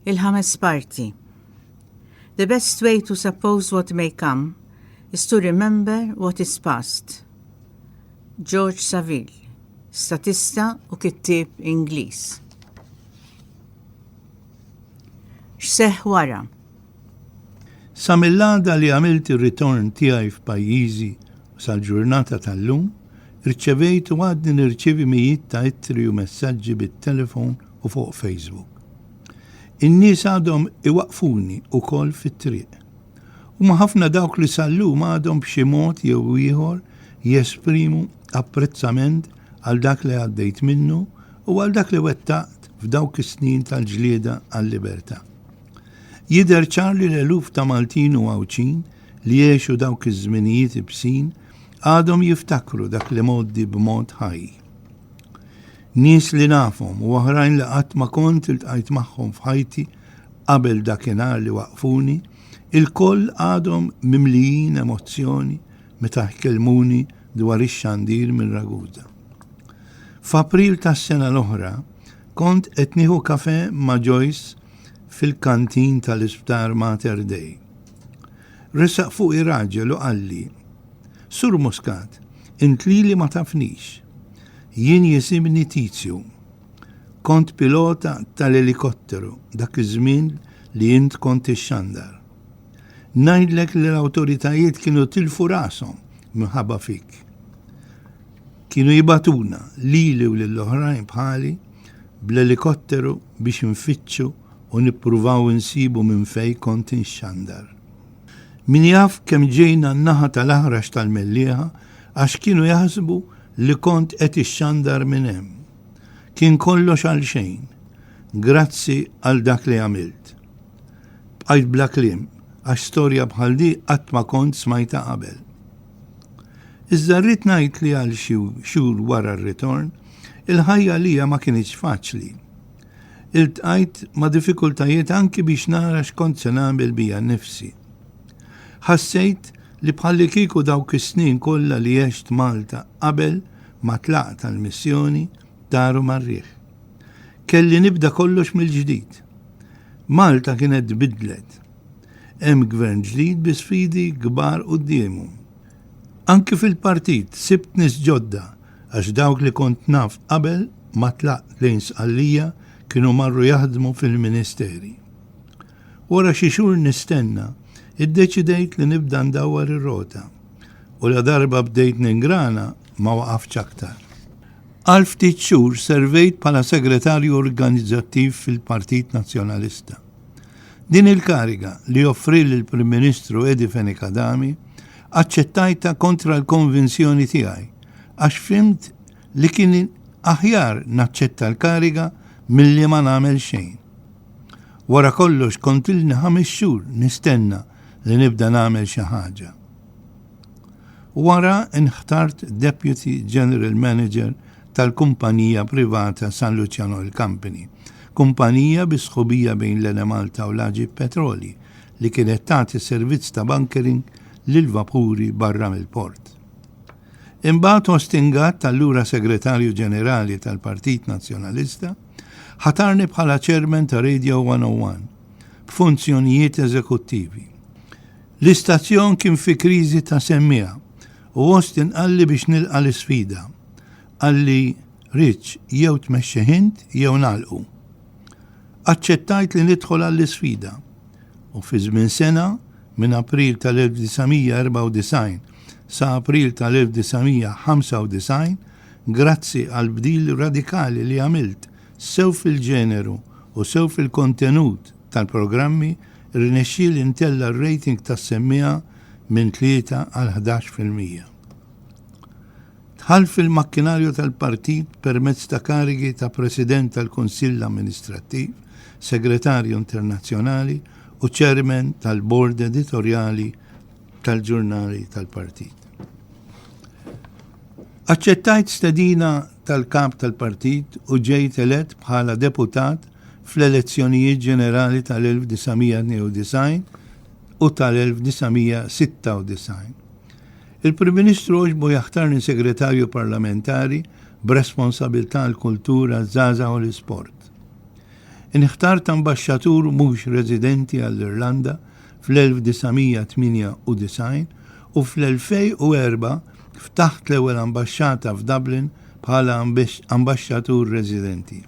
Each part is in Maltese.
Il-ħames parti. The best way to suppose what may come is to remember what is past. George Saville, statista u kittieb Ingliż. X'seħħ wara? Sa mill-għada li għamilt ir-ritorn tiegħi f'pajjiżi sal-ġurnata tal-lum, irċevejt u għadni nirċevi mijiet ta' ittri u messaġġi bit-telefon u fuq Facebook. In-nies għadhom iwaqfuni wkoll fit-triq. U ma ħafna dawk li sallum għadhom b'xi mod jew ieħor jesprimu apprezzament għal dak li għaddejt minnu u għal dak li wettaqt f'dawk is-snin tal-ġlieda għall-libertà. Jidher ċar li l-eluf ta' Maltin u Għawċin li jgħixu dawk iż-żminijiet ibsin għadhom jiftakru dak li moddi b'mod ħaj. Nies li nafhom u oħrajn li qatt ma kont iltqajt magħhom f'ħajti qabel dakinhar li waqfuni, il-koll għadhom mimlijin emozzjoni meta ħkelmuni dwar ix-xandir minn Ragusa. F'April tas-sena l-oħra kont qed nieħu kafè ma' Joyce fil-kantin tal-Isptar Mater Dei. Resaq fuq ir-raġel u qalli: Sur Muscat, int li ma tafnix. Jien jisimni Tizju. Kont pilota tal-elikotteru dak iż-żmien li int kont ix-xandar. Ngħidlek li l-awtoritajiet kienu tilfu rashom minħabba fik. Kienu jibatuna lili u lill-oħrajn bħali bl-elikotteru biex nfittxu u nippruvaw insibu minn fejn kont ix-xandar. Min jaf kemm ġejna n-naħa tal-aħrax tal-mellieħa għax kienu jaħsbu li kont qed ix-xandar minn hemm. Kien kollox għal xejn, grazzi għal dak li għamilt. Bqajt bla kliem għax storja bħal di qatt ma kont smajta qabel. Iżda rrid ngħid li għal xhur wara r-ritorn, il-ħajja lija ma kienx faċli. Iltqajt ma' diffikultajiet anki biex nara x'kont se nagħmel bija nnifsi. Ħassejt li bħalli kieku dawk is-snin kollha li għext Malta qabel ma tlaqt tal-missjoni daru marriħ. Kelli nibda kollox mill-ġdid. Malta kienet bidlet. Hemm gvern ġdid bi sfidi kbar qudiemu. Anki fil-partit sibt nies ġodda għax dawk li kont naf qabel ma tlaqt lejn sqallija kienu marru jaħdmu fil-ministeri. Wara xi xhur nistenna iddeċidejt li nibda ndawwar ir-rota u la darba bdejt ningrana ma waqafx aktar. Għal ftit xhur servejt bħala segretarju organizzattiv fil-Partit Nazzjonalista. Din il-kariga li offri lill-Prim Ministru Edi Fenikadami aċċettajta kontra l-konvinzjoni tiegħi għax fimt li kien aħjar naċċetta l-kariga milli ma nagħmel xejn. Wara kollox kont ilni 5 xhur nistenna li nibda nagħmel xi ħaġa. Wara inħtart Deputy General Manager tal-kumpanija privata San Luciano Oil Company, kumpanija bi sħubija bejn l-Enemalta u l-Aġib Petroli li kienet tagħti servizz ta' bunkering lil vapuri barra mill-port. Imbagħad ostingat tal-lura Segretarju Ġenerali tal-Partit Nazzjonalista ħatarni bħala Chairman ta' Radio 101 b'funzjonijiet eżekuttivi. L-istazzjon kien fi kriżi ta' semmija u Austin qalli biex nilqa l-isfida. Qalli, Rich, jew tmexxi int jew nagħlqu. Aċċettajt li nidħol għall-isfida u fi żmien sena minn April tal-1994 sa April tal-1995, grazzi għal bdil radikali li għamilt sew fil-ġeneru u sew fil-kontenut tal-programmi, rnexxiel intella r-rating tas-semmija minn 3 għal 11%. Tħall fil-makkinarju tal-partit permezz ta' karigi ta' President tal-Kunsill Amministrattiv, Segretarju Internazzjonali u Chairman tal-Bord Editorjali tal-ġurnali tal-partit. Aċċettajt stedina tal-kap tal-partit u ġejt elett bħala deputat fl-elezzjonijiet ġenerali tal-1992 u tal-1996. Il-Prim Ministru oġbu jaħtarni segretarju parlamentari b'responsabilità l-kultura, żgħażagħ u l-isport. Inħtart ambasċatur mhux residenti għall-Irlanda fl-1998 u fl-2004 ftaħt l-ewwel ambasċata f'Dublin bħala ambasċatur residenti.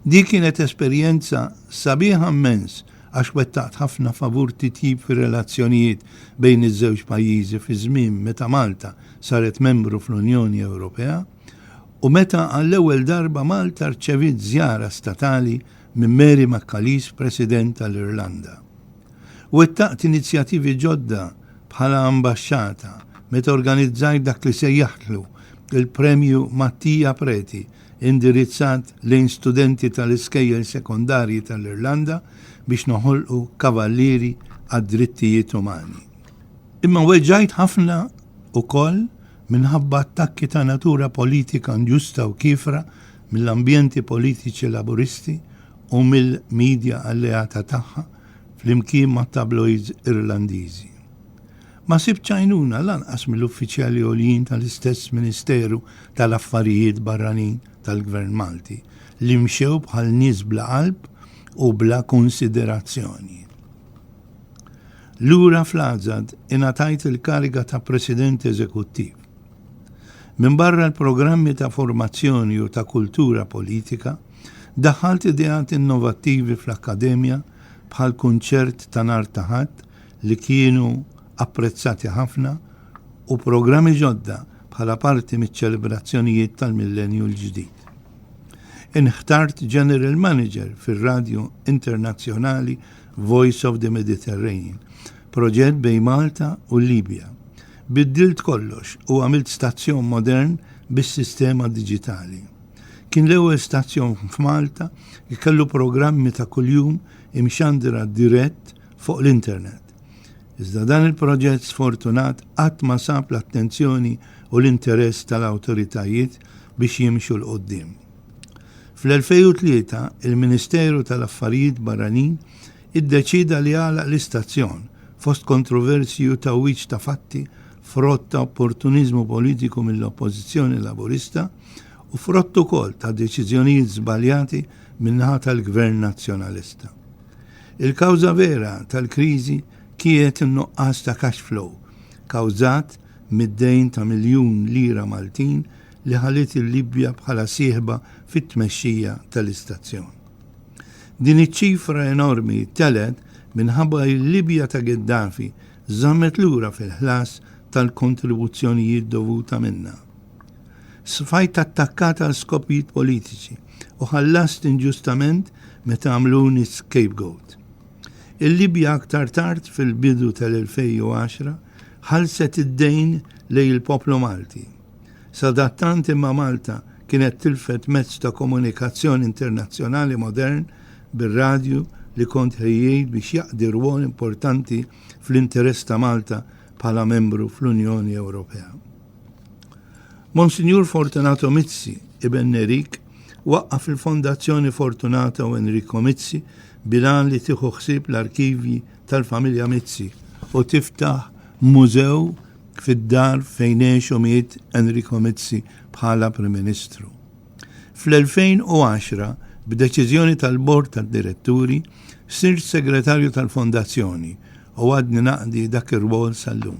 Di kienet esperjenza sabiħa immens għax wettaqt ħafna favur titjib fir-relazzjonijiet bejn iż-żewġ pajjiżi fi żmien meta Malta saret membru fl-Unjoni Ewropea u meta għall-ewwel darba Malta rċevit żjara statali minn Mary McAleese, President tal-Irlanda. Wettaqt inizjattivi ġodda bħala ambasċata meta organizzajt dak li sejjaħtlu il-Premju Mattia Preti indirizzat lejn studenti tal-iskejjel sekondarji tal-Irlanda biex noħolqu kavallieri għad-drittijiet umani. Imma weġġajt ħafna ukoll minħabba attakki ta' natura politika inġusta u kifra mill-ambjenti politiċi laburisti u mill-medja alleata tagħha fl-imkien ma' tabloids Irlandiżi. Ma sibċajnuna lanqas mill-uffiċjali għoljin tal-istess Ministeru tal-Affarijiet Barranin tal-Gvern Malti li mxew bħal nies bla qalb u bla konsiderazzjoni. Lura fl-Azzad ingħatajt il-kariga ta' President Eżekuttiv. Min barra l-programmi ta' formazzjoni u ta' kultura politika, daħħalt ideat innovattivi fl-Akkademja bħal kunċert ta' Nar ta' Ħadd li kienu apprezzati ħafna u programmi ġodda bħala parti miċ-ċelebrazzjonijiet tal-millenju l-ġdid. Inħtart General Manager fir-Radju Internazzjonali Voice of the Mediterranean, proġett bejn Malta u Libja. Biddilt kollox u għamilt stazzjon modern bis-sistema digitali. Kien l-ewwel stazzjon f'Malta li kellu programmi ta' kuljum imxandira dirett fuq l-internet. Iżda dan il-proġett sfortunat qatt ma sab l-attenzjoni u l-interess tal-awtoritajiet biex jimxu l-qoddim. Fl-2003 il-Ministeru tal-Affarijiet Barranin iddeċida li għalaq l-istazzjon fost kontroversji u tawwiġ ta' fatti frott ta' opportunizmu politiku mill-oppożizzjoni laburista u frott ukoll ta' deċiżjonijiet żbaljati min-naħa tal-Gvern Nazzjonalista. Il-kawża vera tal-kriżi kienet in-nuqqas ta' cash flow, kawżat mid-dejn ta' miljun lira Maltin li ħalit il-Libja bħala sieħba fit-tmexxija tal-istazzjon. Din iċ-ċifra enormi telet minħabba il-Libja ta' Gheddafi żammet lura fil-ħlas tal-kontribuzzjonijiet dovuta minna. Sfajt attakkata għal skopijiet politiċi u ħallast inġustament meta għamluni scapegoat. Il-Libja aktar tard fil-bidu tal-2010 ħalset id-dejn lej il-poplu Malti. Sadattant imma Malta kienet tilfet mezz ta' komunikazzjoni internazzjonali modern bir-radju li kont ħejjejt biex jaqdi rwol importanti fl-interess ta' Malta bħala membru fl-Unjoni Ewropea. Monsignor Fortunato Mizzi ibn Nerik waqqaf il-Fondazzjoni Fortunato Enrico Mizzi bilan li tieħu ħsieb l-arkivji tal-familja Mizzi u tiftaħ mużew fid-dar fejn għexu miet Enrico Mizzi bħala Prim Ministru. Fl-2010, b'deċiżjoni tal-Bord tad-Diretturi, sirt segretarju tal-Fondazzjoni u għadni naqdi dak ir-rwol sal-lum.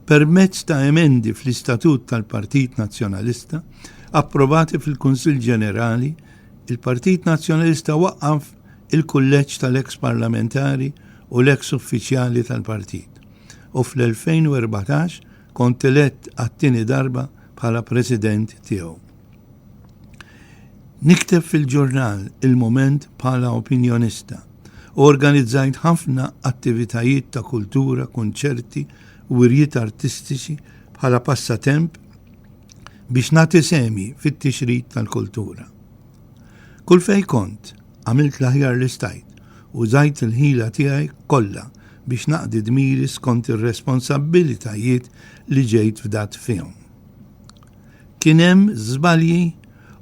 Permezz ta' emendi fl-Istatut tal-Partit Nazzjonalista approvati fil-Kunsill Ġenerali, il-Partit Nazzjonalista waqqaf il-kulleġġ tal-ex parlamentari u l-ex uffiċjali tal-partit. U fl-2014 kont elett għat-tieni darba bħala president tiegħu. Nikteb fil-ġurnal Il-Moment bħala opinjonista u organizzajt ħafna attivitajiet ta' kultura, konċerti u wirjiet artistiċi bħala passatemp biex nagħti semi fit-tixrid tal-kultura. Kull fejn kont għamilt l-aħjar li stajt u żajt il-ħila tiegħi kollha biex naqdi dmiri skont ir-responsabbilitajiet li ġejt f'dat fihom. Kien hemm żbalji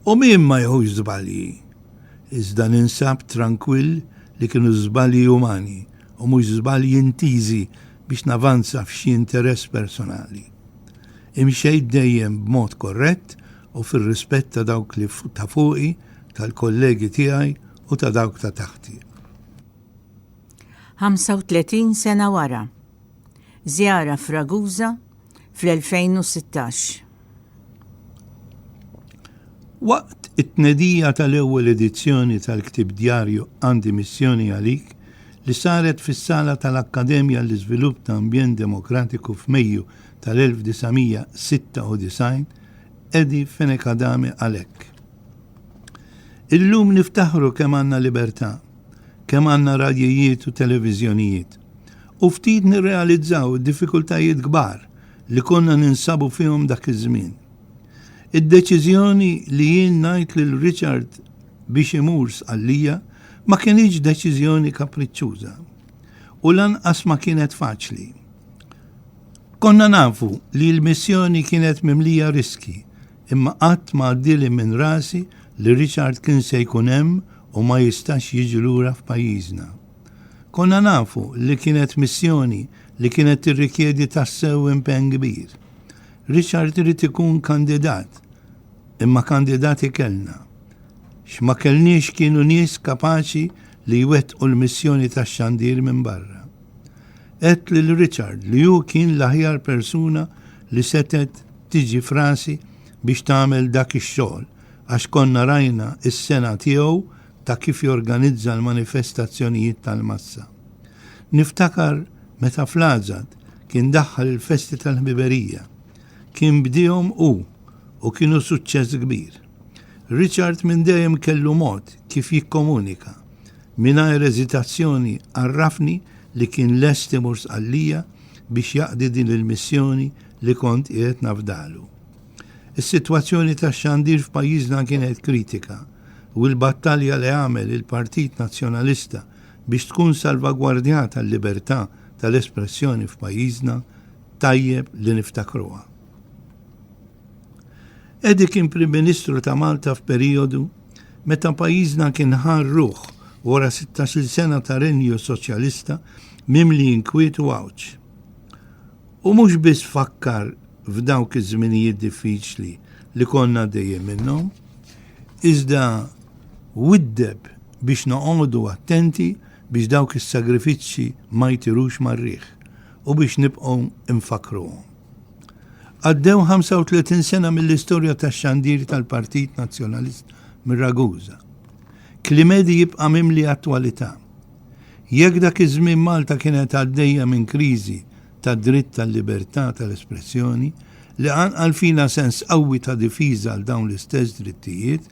u min ma jħux żbalji. Iżda ninsab tranquill li kienu żbalji umani u mhux żbalji intiżi biex navanza f'xi interess personali. Imxejt dejjem b'mod korrett u fir-rispett ta' dawk li ta' fuqi, tal-kollegi tiegħi u ta' dawk ta' taħti. 35 sena wara. Żjara f'Ragusa fl-2016. Waqt it-tnedija tal-ewwel edizzjoni tal-ktib djarju Għandi missjoni għalik li saret fis-sala tal-Akkademja l-Iżvilupp ta' Ambjent Demokratiku f'Mejju tal-1996 edi f'Enekadami għalhekk. Illum niftaħru kemm għandna libertà, kemm għandna radjijiet u televiżjonijiet. U ftit nirrealizzaw id-diffikultajiet kbar li konna ninsabu fihom dak iż-żmien. Id-deċiżjoni li jien ngħid lil Richard biex imur sqallija ma kienx deċiżjoni kapriċċuża u lanqas ma kienet faċli. Konna nafu li l-missjoni kienet mimlija riski, imma qatt ma għaddili minn rasi li Richard kien se jkun hemm u ma jistax jiġi lura f'pajjiżna. Konna nafu li kienet missjoni li kienet tirrikjedi tassew impenn kbir. Richard irid ikun kandidat, imma kandidati kellna. X'ma kellniex kienu nies kapaċi li jwettqu l-missjoni tax-xandir minn barra. Qed lil Richard li hu kien l-aħjar persuna li setet tiġi frasi biex tagħmel dak ix-xogħol għax konna rajna is-sena tiegħu ta' kif jorganizza l-manifestazzjonijiet tal-massa. Niftakar meta fl-Għażad kien daħħal il-festi tal-ħbiberija. Kien bdihom u kienu suċċess kbir. Richard minn dejjem kellu mod kif jikkomunika. Mingħajr eżitazzjoni għarrafni li kien lest imur sqallija biex jaqdi din il-missjoni li kont qiegħed nafdalu. Is-sitwazzjoni tax-xandir f'pajjiżna kienet kritika u l-battalja li għamel il-Partit Nazzjonalista biex tkun salvagwardjata l-libertà tal-espressjoni f'pajjiżna tajjeb li niftakruha. Edi kien Prim Ministru ta' Malta f'perjodu meta pajjiżna kien ħar ruħ wara 16 sena ta' renju soċjalista mimli inkwiet u għawġ. U mhux biss fakkar f'dawk iż-żminijiet diffiċli li konna dejjem minnhom, iżda widdeb biex noqogħdu attenti biex dawk is-sagrifiċċji ma jtirux mar-riħ u biex nibqgħu infakruhom. Għaddew 35 sena mill-istorja tax-xandir tal-Partit Nazzjonalist minn Ragusa. Klimedi jibqa' mimli attwalità. Jekk dak iż-żmien Malta kienet għaddejja minn kriżi tad-dritt tal-libertà tal-espressjoni li għalfina sens qawwi ta' difiża għal dawn l-istess drittijiet,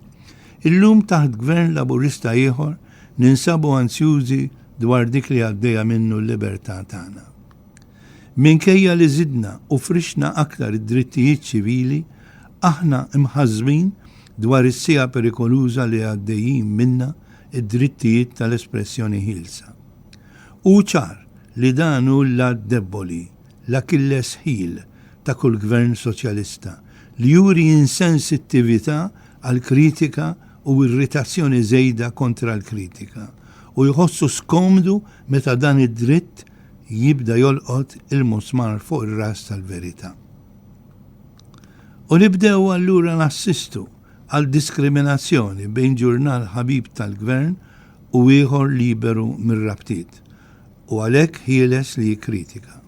illum taħt gvern laburista ieħor ninsabu ansjużi dwar dik li għaddejja minnu l-libertà tagħna. Minkejja li żidna u frixna aktar id-drittijiet ċivili, aħna imħażbin dwar is-sija perikoluża li għaddejjin minna id-drittijiet tal-espressjoni ħilsa. U ċar li dan hu l-lat debboli, l-Achilles heel ta' kull gvern soċjalista li juri insensittività għal kritika u irritazzjoni żejda kontra l-kritika u jħossu skomdu meta dan id-dritt jibda jolqot il-musmar fuq ir-ras tal-verità. U nibdew allura nassistu għal diskriminazzjoni bejn ġurnal ħabib tal-gvern u ieħor liberu mir-rabtiet u għalhekk ħieles li jikkritika.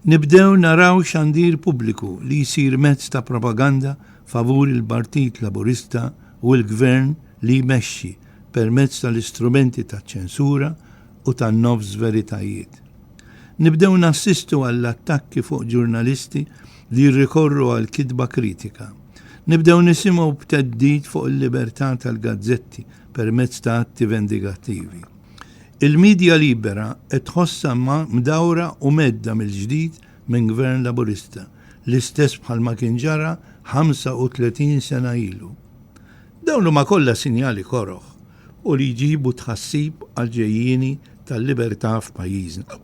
Nibdew naraw xandir pubbliku li jsir mezz ta' propaganda favur il-Partit Laburista u l-Gvern li jmexxi permezz tal-istrumenti ta' ċensura u tan-nofs veritajiet. Nibdew nassistu għall-attakki fuq ġurnalisti li jirrikorru għal kidba kritika. Nibdew nisimgħu b'teddid fuq il-libertà tal-gazzetti permezz ta' atti vendigattivi. Il-medja libera qed tħossha mdawra u medda mill-ġdid minn Gvern Laburista, l-istess bħalma kien ġara 35 sena ilu. Dawn huma kollha sinjali koroħ u li jġibu tħassib għal ġejjieni tal-libertà f'pajjiżna.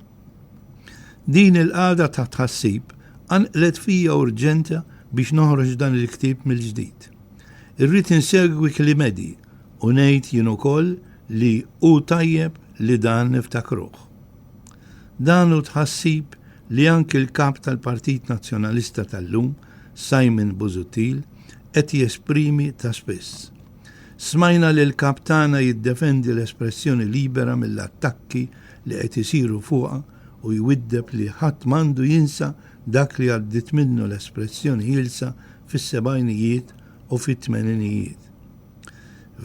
Din il-qagħda ta' tħassib anqlet fija urġenta biex noħroġ dan il-ktieb mill-ġdid. Irrid insegwi klimedi u ngħid jien ukoll li hu tajjeb li dan niftakruh. Dan hu tħassib li anke l-kap tal-Partit Nazzjonalista tal-lum, Simon Busuttil, qed jesprimi ta' spiss. Smajna li l-kaptana jiddefendi l-espressjoni libera mill-attakki li qed isiru fuqha u jwiddeb li ħadd m'għandu jinsa dak li għaddit minnu l-espressjoni ħielsa fis-sebgħinijiet u fit-tmeninijiet.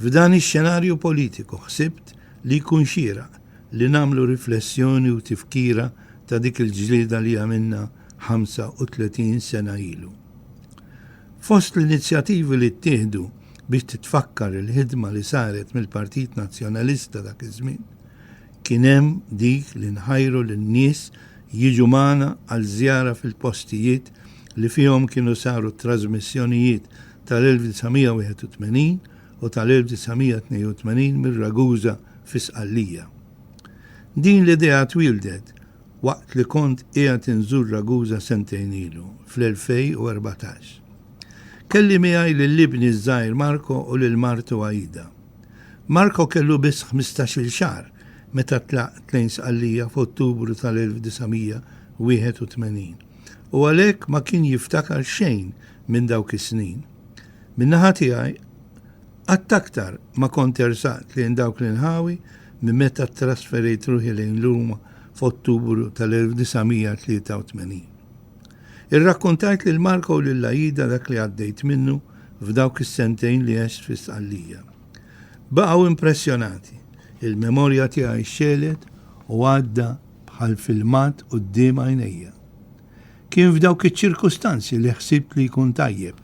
F'dan ix-xenarju politiku ħsibt li jkun xieraq li nagħmlu riflessjoni u tifkira ta' dik il-ġlieda li għamilna 35 sena ilu. Fost l-inizjattivi li ttieħdu biex titfakkar il-ħidma li saret mill-Partit Nazzjonalista dak iż-żmien, kien hemm dik li nħajru lin-nies jiġu magħna għal żjara fil-postijiet li fihom kienu saru trasmissjonijiet tal-1981 u tal-1982 mir-Raguża fi Sqallija. Din l-idea twildet waqt li kont qiegħed inżur Raguża sentejn ilu fl-2014. Kelli miegħi lill-ibni żgħir Marko u lil martu Aida. Marko kellu biss 15-il xahar meta tlaq lejn Sqallija f'Ottubru tal-1981 u għalhekk ma kien jiftakar xejn minn dawk is-snin. Min-naħa tiegħi qatt aktar ma kont ersaqt lejn dawk l-inħawi minn meta trasferejt ruħi lejn Ruma f'Ottubru tal-1983. Irrakkontajt lil Marko u lil Aida dak li għaddejt minnu f'dawk is-sentejn li għext fi Sqallija. Baqgħu impressjonati, il-memorja tiegħi xelet u għadda bħal filmat quddiem għajnejja. Kien f'dawk iċ-ċirkustanzi li ħsibt li jkun tajjeb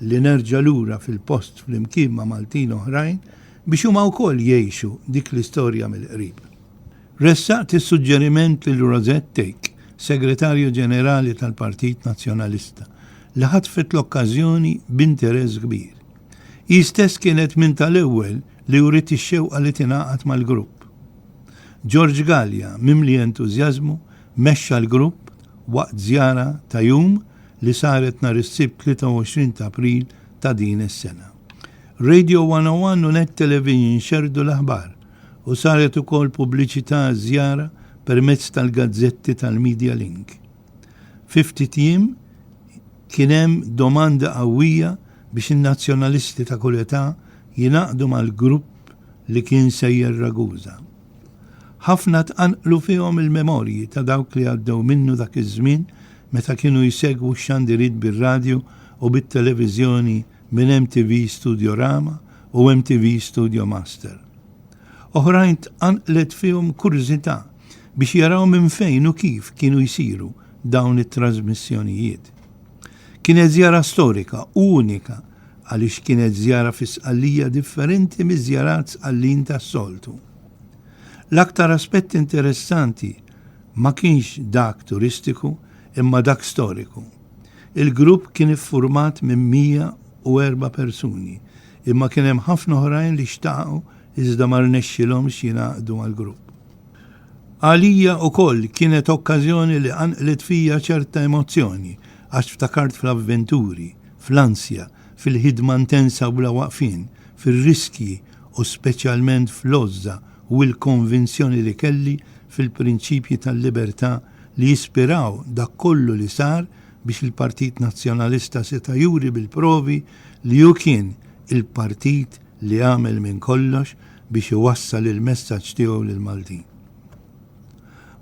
li nerġa' lura fil-post flimkien ma' Maltin oħrajn biex huma wkoll jgħixu dik l-istorja mill-qrib. Ressaqt is-suġġeriment lil Rosette Take, segretarju ġenerali tal-Partit Nazzjonalista, li ħatfet l-okkażjoni b'interess kbir. Hi stess kienet minn tal-ewwel li wrid ix-xewqa li tingħaqad mal-grupp. George Gallia, mimli entużjażmu, mexxa l-grupp waqt żjara ta' jum li saret nhar is-Sibt 23 ta' April ta' din is-sena. Radio 101 u Net Television xerdu l-aħbar u saret ukoll pubbliċità żjara permezz tal-gazzetti tal-Media Link. 50 jiem kien hemm domanda qawwija biex in-nazzjonalisti ta' kull età jingħaqdu mal-grupp li kien sejjer Raguża. Ħafna tqanqlu fihom il-memorji ta' dawk li għaddew minnu dak iż-żmien meta kienu jsegwu x-xandiriet bir-radju u bit-televiżjoni minn MTV Studio Rama u MTV Studio Master. Oħrajn tqanqlet fihom kurżità biex jaraw minn fejn u kif kienu jsiru dawn it-trasmissjonijiet. Kienet żjara storika unika għaliex kienet żjara fi Sqallija differenti miż-żjarat Sqallin tas-soltu. L-aktar aspett interessanti ma kienx dak turistiku imma dak storiku. Il-grupp kien iffurmat minn 104 persuni imma kien hemm ħafna oħrajn li xtaqgħu iżda ma rnexxilhomx jingħaqdu mal-grupp. Għalija wkoll kienet okkażjoni li għanqlet fija ċerta emozzjoni għax ftakart fl-avventuri, fl-ansja, fil-ħidma intensa bla waqfin, fil-riski u speċjalment fl-għoża u l-konvinzjoni li kelli fil-prinċipji tal-libertà li jispiraw dak kollu li sar biex il-Partit Nazzjonalista seta' juri bil-provi li hu kien il-partit li għamel minn kollox biex iwassal il-messaġġ tiegħu lil Maltin.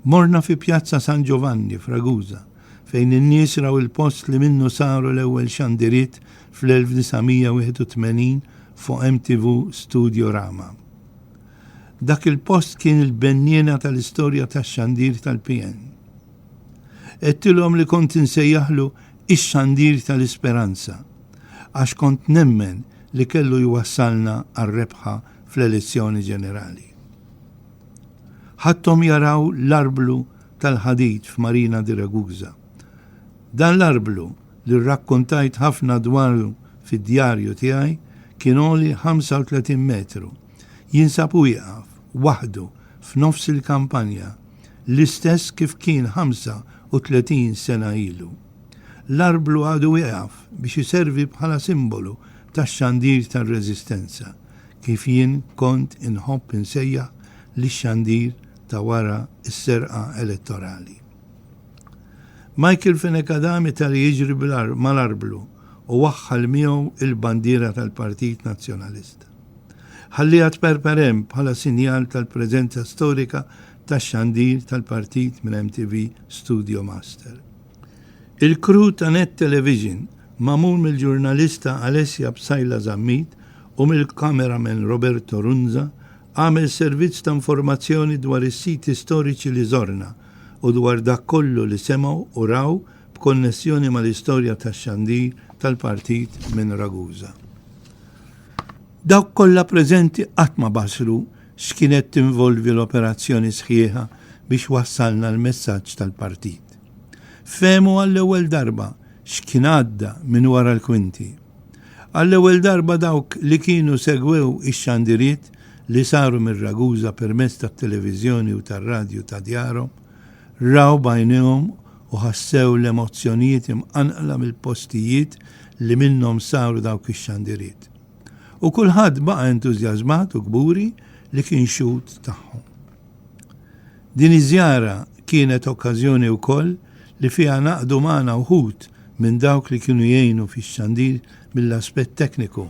Morna fi Pjazza San Giovanni f'Raguża fejn in-nies raw il-post li minnu saru l-ewwel xandiriet fl-1981 fuq MTV Studio Rama. Dak il-post kien il-benniena tal-istorja tax-xandir tal-PN. Qedtilhom li kont insejjaħlu ix-xandir tal-isperanza għax kont nemmen li kellu jwassalna għar-rebħa fl-elezzjoni ġenerali. Ħadthom jaraw l-arblu tal-ħadid f'Marina di Raguża. Dan l-arblu li rrakkontajt ħafna dwaru fid-djarju tiegħi kien għoli 35 metru. Jinsab jaqaf waħdu f'nofs il-kampanja l-istess kif kien 35 sena ilu. L-arblu għadu jaqaf biex jiservi bħala simbolu tax-xandir tar-reżistenza kif jien kont inħobb insejjaħ li x-xandir ta' wara s-serqa elettorali. Michael Fenekadami tal-li jiġri mal-arblu u waħħal miegħu il-bandiera tal-Partit Nazzjonalista. ħallijat perperem bħala sinjal tal-preżenza storika tax-xandir tal-partit minn MTV Studio Master. Il-kru ta' Net Television mamul mill-ġurnalista Alessia Bsajla Zammit u mill-kameraman Roberto Runza għamel servizz ta' informazzjoni dwar is-siti storiċi li żorna u dwar dak kollu li semgħu u raw b'konnessjoni mal-istorja tax-xandir tal-partit minn Ragusa. Dawk kollha preżenti qatt ma basru x'kienet tinvolvi l-operazzjoni sħiħa biex wassalna l-messaġġ tal-partit. Fehmu għall-ewwel darba x'kien għadda minn wara l-kwinti. Għall-ewwel darba dawk li kienu segwew ix-xandiriet li saru minn Ragusa permezz tat-televiżjoni u tar-radju ta' djarhom, raw bajnihom u ħassew l-emozzjonijiet imqanqla mill-postijiet li minnhom saru dawk ix-xandiriet. U kulħadd baqa' entużjażmat u kburi li kien xut tagħhom. Din iż-żjara kienet okkażjoni wkoll li fiha naqdu magħna wħud minn dawk li kienu jgħinu fix-xandir mill-aspett tekniku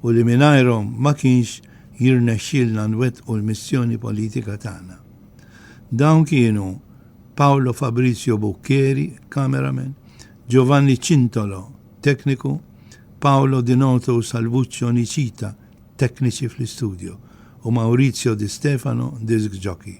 u li mingħajrhom ma kienx jirnexxielna nwettqu l-missjoni politika tagħna. Dawn kienu Paolo Fabrizio Bucchieri, cameraman, Giovanni Cintolo, tekniku, Paolo Dinoto u Salvuccio Nicita, tekniċi fl-istudio, u Maurizio Di Stefano, disc jockey.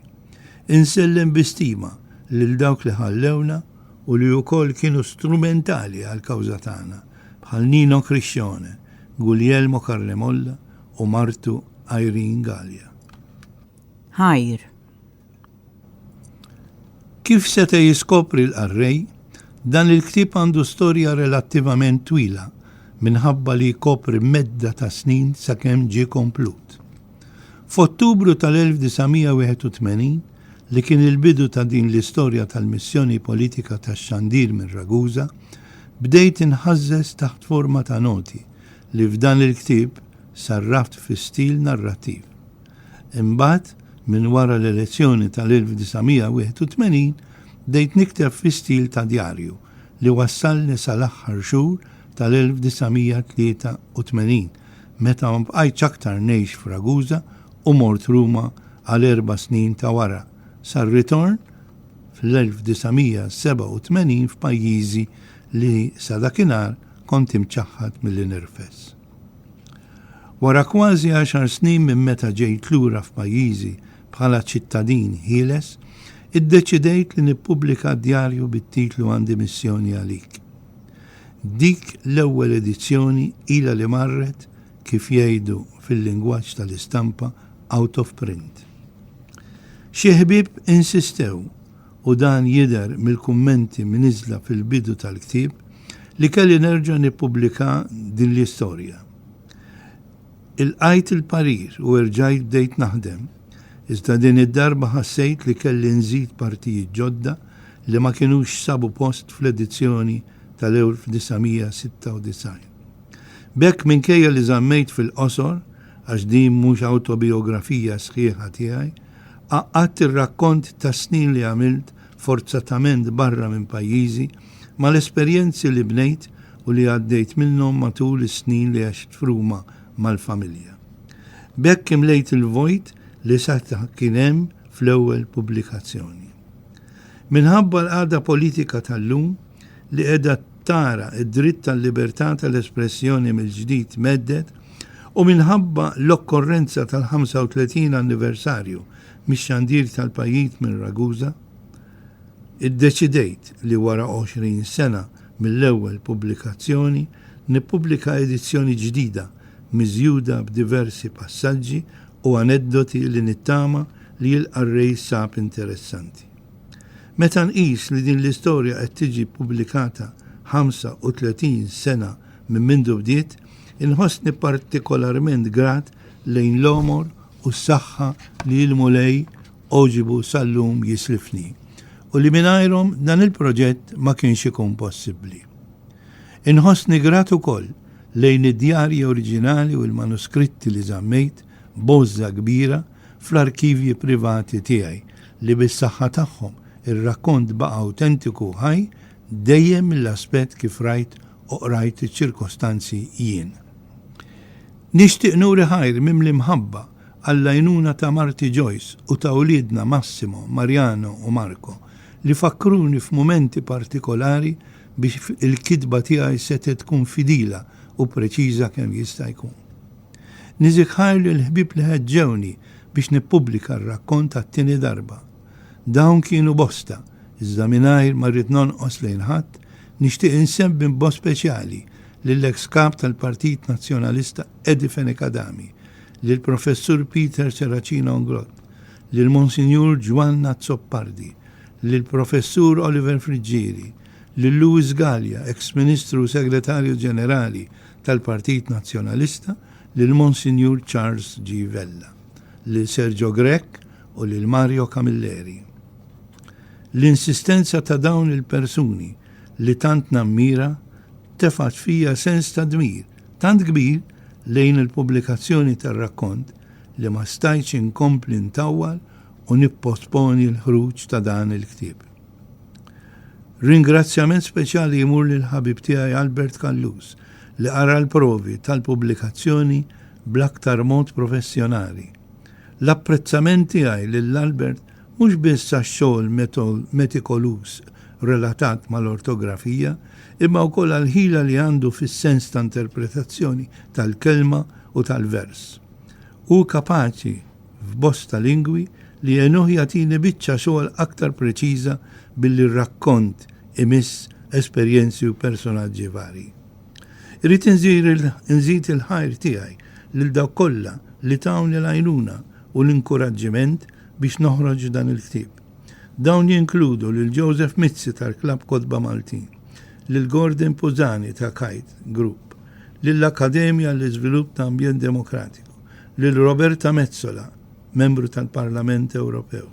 Insellem bistima lil dawk li ħallewna u li wkoll kienu strumentali għal kawża tagħna, bħal Nino Criscione, Guglielmo Carlemolla u Martu Irene Gallia. Ħajr. Kif seta jiskopri l-Arrej, dan il-ktib għandu storja relattivament twila minħabba li jkopri medda ta' snin sakemm ġie komplut. F'Ottubru tal-1981 li kien il-bidu ta' din l-istorja tal-missjoni politika tax-xandir minn Ragusa, bdejt inħażżes taħt forma ta' noti li f'dan il-ktib sarraft fi stil narrattiv. Imbagħad minn wara l-elezzjoni tal-1981 dejt nikteb fi stil ta' djarju li wassalni sal-aħħar xhur tal-1983 meta ma bqajtx aktar ngħix f'Ragusa u mort Ruma għal 4 snin ta' wara sar-ritorn fl-1987 f'pajjiżi li sa dakinhar kont imċaħħad milli nirfes. Wara kważi 10 snin minn meta ġejt lura f'pajjiżi bħala ċittadin ħieles, iddeċidejt li nippubblika djarju bit-titlu Għandi missjoni għalik. Dik l-ewwel edizzjoni ilha li marret kif jgħidu fil-lingwaġġ tal-istampa out of print. Xi ħbieb insistew u dan jidher mill-kummenti mniżla fil-bidu tal-ktieb li kelli nerġa' nippubblika din l-istorja. Il-qajt il-parir u rġajt bdejt naħdem, iżda din id-darba ħassejt li kelli nżid partijiet ġodda li ma kinux sabu post fl-edizzjoni tal-1996. Bekk minkejja li żammejt fil-qosor, għax din mhux autobiografija sħiħa tiegħi, għaqqadt ir-rakkont ta' snin li għamilt forzatament barra minn pajjiżi mal-esperjenzi li bnejt u li għaddejt minnhom matul is-snin li għaxt f'Ruma mal-familja. Bekk imlejt il-vojt li sata kien hemm fl-ewwel pubblikazzjoni. Minħabba l-qagħda politika tal-lum li qiegħda tara id-dritt tal-libertà tal-espressjoni mill-ġdid meddet u minħabba l-okkorrenza tal-35 anniversarju mix-xandir tal-pajjiż minn Ragusa, iddeċidejt li wara 20 sena mill-ewwel pubblikazzjoni nippubblika edizzjoni ġdida miżjuda b'diversi passaġġi u aneddoti li nittama li l-Arrej sab interessanti. Meta nqis li din l-istorja qed tiġi pubblikata 35 sena minn mindu bdiet, inħossni partikolarment grat lejn l-omor u s-saħħa li l-mulej oġibu sal-lum jislifni u li mingħajrhom dan il-proġett ma kienx ikun possibbli. Inħossni grat ukoll lejn id-djarji oriġinali u l-manuskritti li żammejt bożza kbira fl-arkivji privati tiegħi li bis-saħħa tagħhom ir-rakkont baqa' awtentiku ħaj dejjem mill-aspett kif rajt u qrajt iċ-ċirkostanzi jien. Nixtieq nuri ħajr mimli mħabba għall-għajnuna ta' Marti Joyce u ta' ulidna Massimo, Mariano u Marco li fakkruni f'momenti partikolari biex il-kidba tiegħi setet tkun fidila u preċiża kemm jista' jkun. Niżik ħajr l-ħbib li ħeġġewni biex nippubblika r-rakkont għat-tieni darba. Dawn kienu bosta, iżda mingħajr ma rrid nonqos lejn ħadd, nixtieq insemmi b'mod speċjali lill-ex kap tal-Partit Nazzjonalista Edi Fenekadami, lill-Professur Peter Serracino Ongrot, lill-Monsinjur Giovanna Zoppardi, lill-Professur Oliver Friggeri, lill-Luis Gallia, ex-Ministru Segretarju Ġenerali tal-Partit Nazzjonalista, lill-Monsinjur Charles G. Vella, lill-Sergio Grech u lill-Mario Camilleri. L-insistenza ta' dawn il-persuni li tant nammira tefat fija sens ta' dmir tant kbir lejn il-pubblikazzjoni tar-rakkont li ma stajtx inkompli ntawwal u nipposponi l-ħruġ ta' dan il-ktieb. Ringrazzjament speċjali jmur lil ħabib tiegħi Albert Kallus li qara l-provi tal-pubblikazzjoni bl-aktar mod professjonali. L-apprezzament tiegħi lill-Albert mhux biss għax-xogħol metikolus relatat mal-ortografija, imma wkoll għal-ħila li għandu fis-sens ta' interpretazzjoni tal-kelma u tal-vers. Hu kapaċi f'bosta lingwi li jenuh jagħtini biċċa xogħol aktar preċiża billi rakkont imiss esperjenzi u personaġġi vari. Irrid inżid il-ħajr tiegħi lil dawk kollha li tawni l-għajnuna u l-inkoraġġiment biex noħroġ dan il-ktieb. Dawn jinkludu lil Joseph Mizzi tal-Klab Kodba Maltin, lil Gordon Puzzani ta' Kite Group, lill-Akkademja l-Iżvilupp ta' Ambjent Demokratiku, lil Roberta Mezzola, membru tal-Parlament Ewropew,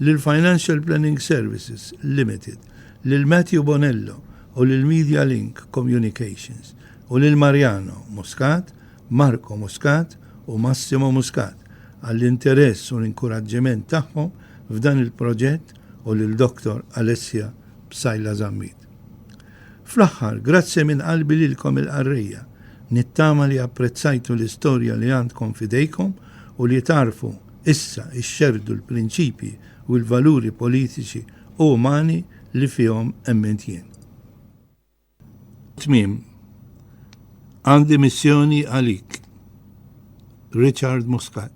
lil Financial Planning Services Limited, lil Matthew Bonello u lil Media Link Communications, u lil Mariano Muscat, Marco Muscat u Massimo Muscat għall-interess u l-inkoraġġiment tagħhom f'dan il-proġett u lil-Dr. Alessia Bsajla Zammit. Fl-aħħar, grazzi minn qalbi lilkom il-qarrejja, nittama li apprezzajtu l-istorja li għandkom fidejkom u li tarfu issa ix-xerdu l-prinċipji u l-valuri politiċi u umani li fihom emment jien. Tmiem, għandi missjoni għalik. Richard Muscat.